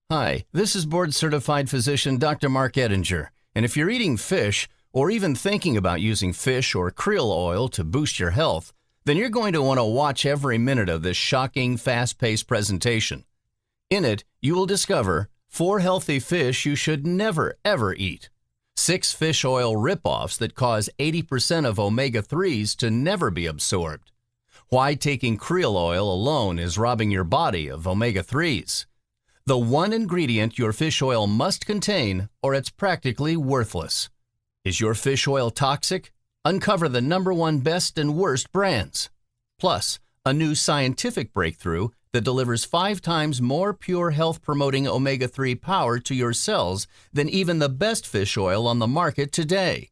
Hi, this is board-certified physician Dr. Mark Ettinger, and if you're eating fish or even thinking about using fish or krill oil to boost your health, then you're going to want to watch every minute of this shocking, fast-paced presentation. In it, you will discover 4 healthy fish you should never, ever eat, 6 fish oil ripoffs that cause 80% of omega-3s to never be absorbed, why taking krill oil alone is robbing your body of omega-3s, the one ingredient your fish oil must contain or it's practically worthless. Is your fish oil toxic? Uncover the #1 best and worst brands. Plus, a new scientific breakthrough that delivers 5 times more pure health-promoting omega-3 power to your cells than even the best fish oil on the market today.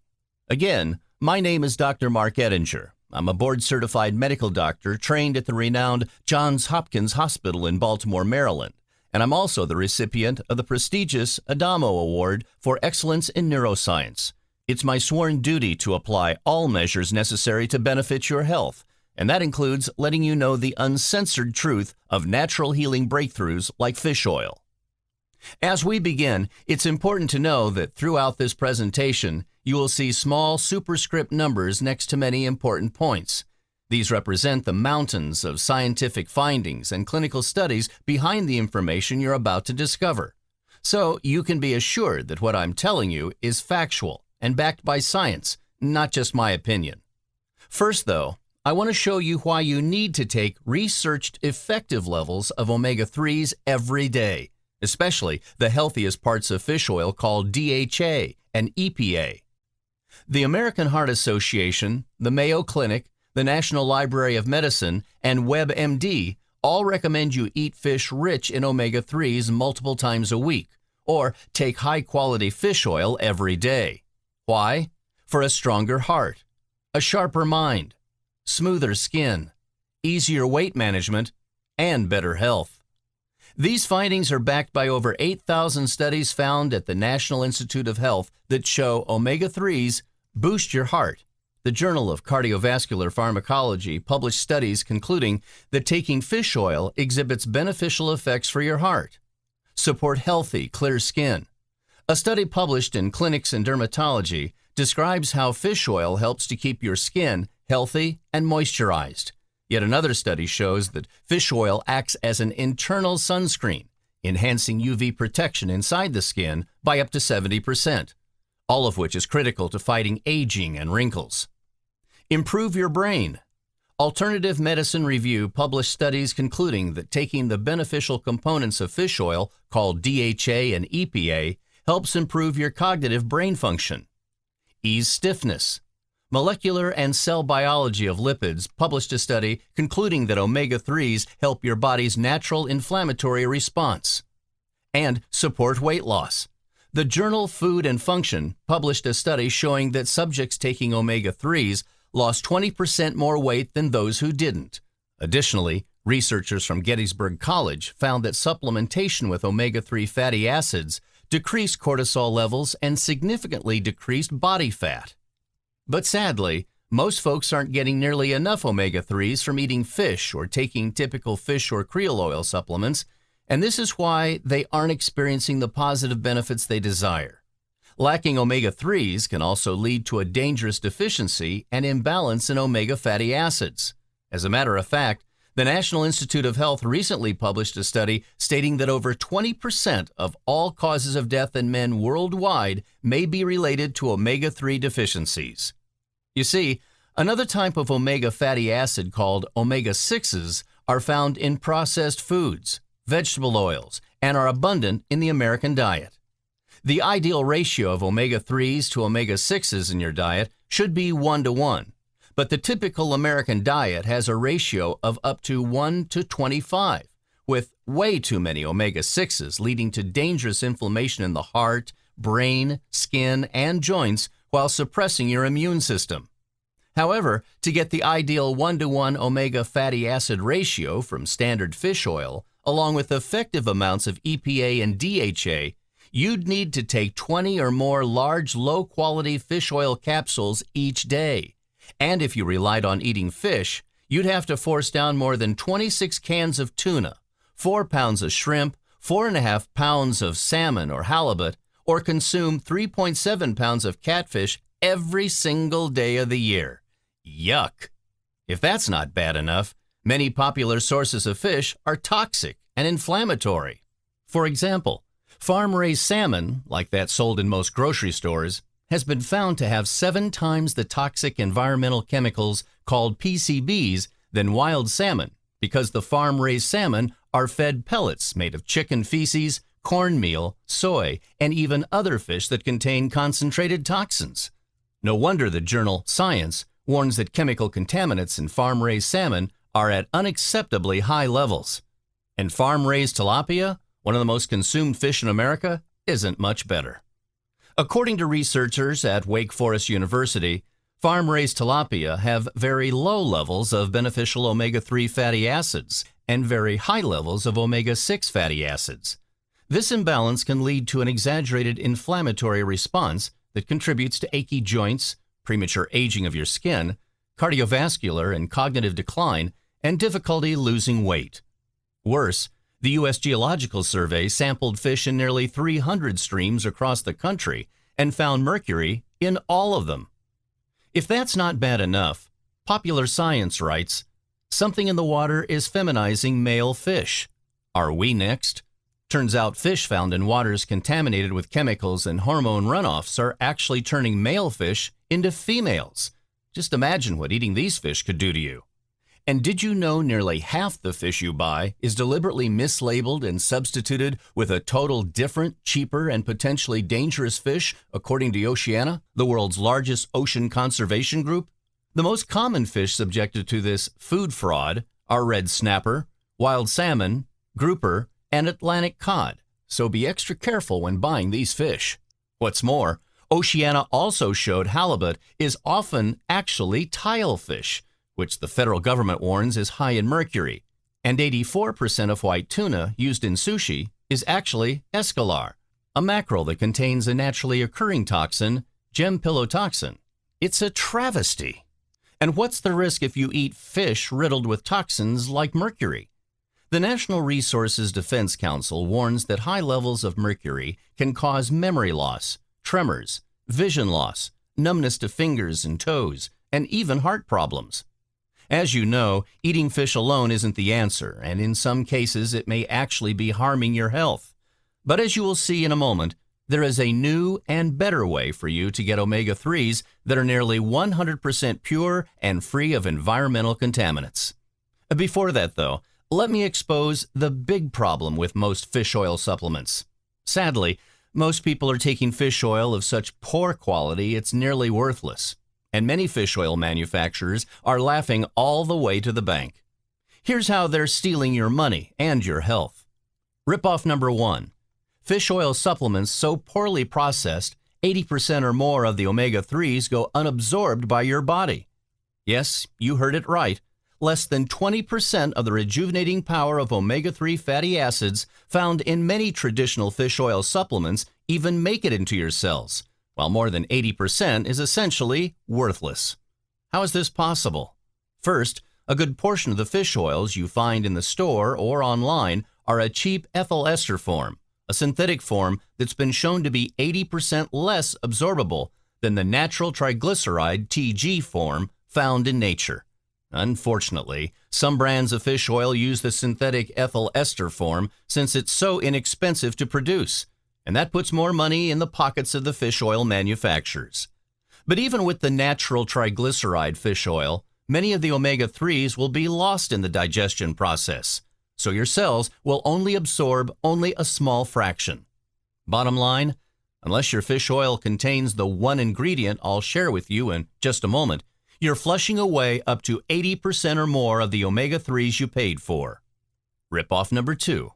Again, my name is Dr. Mark Ettinger. I'm a board-certified medical doctor trained at the renowned Johns Hopkins Hospital in Baltimore, Maryland. And I'm also the recipient of the prestigious Adamo Award for Excellence in Neuroscience. It's my sworn duty to apply all measures necessary to benefit your health, and that includes letting you know the uncensored truth of natural healing breakthroughs like fish oil. As we begin, it's important to know that throughout this presentation, you will see small superscript numbers next to many important points. These represent the mountains of scientific findings and clinical studies behind the information you're about to discover. So you can be assured that what I'm telling you is factual and backed by science, not just my opinion. First, though, I want to show you why you need to take researched effective levels of omega-3s every day, especially the healthiest parts of fish oil called DHA and EPA. The American Heart Association, the Mayo Clinic, the National Library of Medicine, and WebMD all recommend you eat fish rich in omega-3s multiple times a week, or take high-quality fish oil every day. Why? For a stronger heart, a sharper mind, smoother skin, easier weight management, and better health. These findings are backed by over 8,000 studies found at the National Institute of Health that show omega-3s boost your heart. The Journal of Cardiovascular Pharmacology published studies concluding that taking fish oil exhibits beneficial effects for your heart. Support healthy, clear skin. A study published in Clinics in Dermatology describes how fish oil helps to keep your skin healthy and moisturized. Yet another study shows that fish oil acts as an internal sunscreen, enhancing UV protection inside the skin by up to 70%, all of which is critical to fighting aging and wrinkles. Improve your brain. Alternative Medicine Review published studies concluding that taking the beneficial components of fish oil, called DHA and EPA, helps improve your cognitive brain function. Ease stiffness. Molecular and Cell Biology of Lipids published a study concluding that omega-3s help your body's natural inflammatory response. And support weight loss. The journal Food and Function published a study showing that subjects taking omega-3s lost 20% more weight than those who didn't. Additionally, researchers from Gettysburg College found that supplementation with omega-3 fatty acids decreased cortisol levels and significantly decreased body fat. But sadly, most folks aren't getting nearly enough omega-3s from eating fish or taking typical fish or krill oil supplements, and this is why they aren't experiencing the positive benefits they desire. Lacking omega-3s can also lead to a dangerous deficiency and imbalance in omega fatty acids. As a matter of fact, the National Institute of Health recently published a study stating that over 20% of all causes of death in men worldwide may be related to omega-3 deficiencies. You see, another type of omega fatty acid called omega-6s are found in processed foods, vegetable oils, and are abundant in the American diet. The ideal ratio of omega-3s to omega-6s in your diet should be 1:1, but the typical American diet has a ratio of up to 1:25, with way too many omega-6s leading to dangerous inflammation in the heart, brain, skin, and joints while suppressing your immune system. However, to get the ideal 1:1 omega fatty acid ratio from standard fish oil, along with effective amounts of EPA and DHA, you'd need to take 20 or more large, low-quality fish oil capsules each day. And if you relied on eating fish, you'd have to force down more than 26 cans of tuna, 4 pounds of shrimp, 4.5 pounds of salmon or halibut, or consume 3.7 pounds of catfish every single day of the year. Yuck! If that's not bad enough, many popular sources of fish are toxic and inflammatory. For example, farm-raised salmon, like that sold in most grocery stores, has been found to have 7 times the toxic environmental chemicals called PCBs than wild salmon, because the farm-raised salmon are fed pellets made of chicken feces, cornmeal, soy, and even other fish that contain concentrated toxins. No wonder the journal Science warns that chemical contaminants in farm-raised salmon are at unacceptably high levels. And farm-raised tilapia, one of the most consumed fish in America, isn't much better. According to researchers at Wake Forest University, farm-raised tilapia have very low levels of beneficial omega-3 fatty acids and very high levels of omega-6 fatty acids. This imbalance can lead to an exaggerated inflammatory response that contributes to achy joints, premature aging of your skin, cardiovascular and cognitive decline, and difficulty losing weight. Worse, the U.S. Geological Survey sampled fish in nearly 300 streams across the country and found mercury in all of them. If that's not bad enough, Popular Science writes, something in the water is feminizing male fish. Are we next? Turns out fish found in waters contaminated with chemicals and hormone runoffs are actually turning male fish into females. Just imagine what eating these fish could do to you. And did you know nearly half the fish you buy is deliberately mislabeled and substituted with a total different, cheaper, and potentially dangerous fish, according to Oceana, the world's largest ocean conservation group? The most common fish subjected to this food fraud are red snapper, wild salmon, grouper, and Atlantic cod, so be extra careful when buying these fish. What's more, Oceana also showed halibut is often actually tile fish, which the federal government warns is high in mercury, and 84% of white tuna used in sushi is actually escalar, a mackerel that contains a naturally occurring toxin, gempilotoxin. It's a travesty. And what's the risk if you eat fish riddled with toxins like mercury? The National Resources Defense Council warns that high levels of mercury can cause memory loss, tremors, vision loss, numbness to fingers and toes, and even heart problems. As you know, eating fish alone isn't the answer, and in some cases it may actually be harming your health. But as you will see in a moment, there is a new and better way for you to get omega-3s that are nearly 100% pure and free of environmental contaminants. Before that, though, let me expose the big problem with most fish oil supplements. Sadly, most people are taking fish oil of such poor quality it's nearly worthless. And many fish oil manufacturers are laughing all the way to the bank. Here's how they're stealing your money and your health. Ripoff number 1. Fish oil supplements so poorly processed, 80% or more of the omega-3s go unabsorbed by your body. Yes, you heard it right. Less than 20% of the rejuvenating power of omega-3 fatty acids found in many traditional fish oil supplements even make it into your cells, while more than 80% is essentially worthless. How is this possible? First, a good portion of the fish oils you find in the store or online are a cheap ethyl ester form, a synthetic form that's been shown to be 80% less absorbable than the natural triglyceride TG form found in nature. Unfortunately, some brands of fish oil use the synthetic ethyl ester form since it's so inexpensive to produce, and that puts more money in the pockets of the fish oil manufacturers. But even with the natural triglyceride fish oil, many of the omega-3s will be lost in the digestion process, so your cells will only absorb only a small fraction. Bottom line, unless your fish oil contains the one ingredient I'll share with you in just a moment, you're flushing away up to 80% or more of the omega-3s you paid for. Ripoff number 2.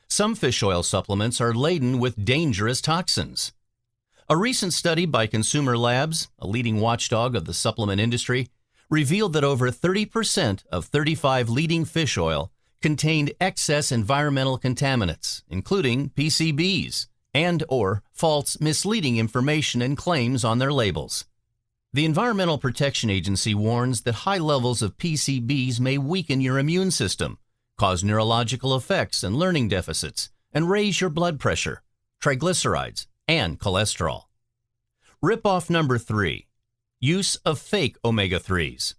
Some fish oil supplements are laden with dangerous toxins. A recent study by Consumer Labs, a leading watchdog of the supplement industry, revealed that over 30% of 35 leading fish oil contained excess environmental contaminants, including PCBs and/or false misleading information and claims on their labels. The Environmental Protection Agency warns that high levels of PCBs may weaken your immune system, cause neurological effects and learning deficits, and raise your blood pressure, triglycerides, and cholesterol. Ripoff number 3. Use of fake omega-3s.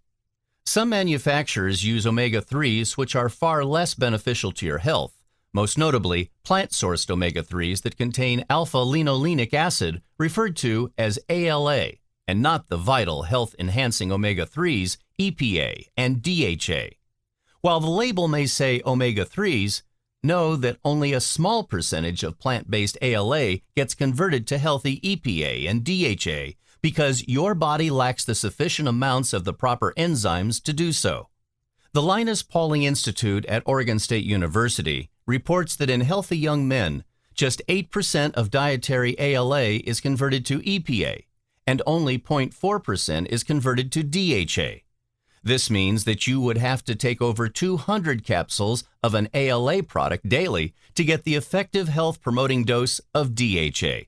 Some manufacturers use omega-3s which are far less beneficial to your health, most notably plant-sourced omega-3s that contain alpha-linolenic acid, referred to as ALA, and not the vital health-enhancing omega-3s, EPA and DHA. While the label may say omega-3s, know that only a small percentage of plant-based ALA gets converted to healthy EPA and DHA because your body lacks the sufficient amounts of the proper enzymes to do so. The Linus Pauling Institute at Oregon State University reports that in healthy young men, just 8% of dietary ALA is converted to EPA, and only 0.4% is converted to DHA. This means that you would have to take over 200 capsules of an ALA product daily to get the effective health-promoting dose of DHA.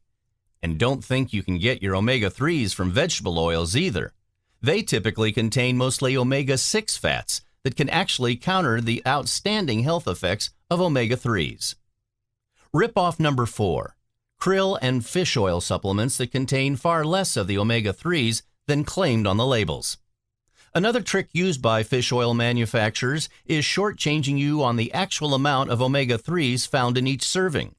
And don't think you can get your omega-3s from vegetable oils either. They typically contain mostly omega-6 fats that can actually counter the outstanding health effects of omega-3s. Ripoff number 4. Krill and fish oil supplements that contain far less of the omega-3s than claimed on the labels. Another trick used by fish oil manufacturers is shortchanging you on the actual amount of omega-3s found in each serving.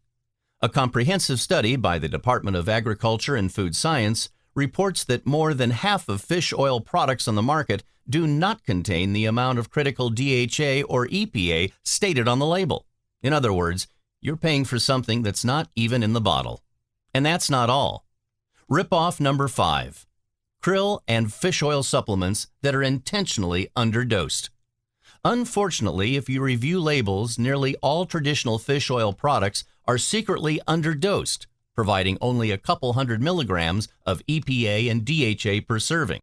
A comprehensive study by the Department of Agriculture and Food Science reports that more than half of fish oil products on the market do not contain the amount of critical DHA or EPA stated on the label. In other words, you're paying for something that's not even in the bottle. And that's not all. Ripoff number 5. Krill and fish oil supplements that are intentionally underdosed. Unfortunately, if you review labels, nearly all traditional fish oil products are secretly underdosed, providing only a couple hundred milligrams of EPA and DHA per serving.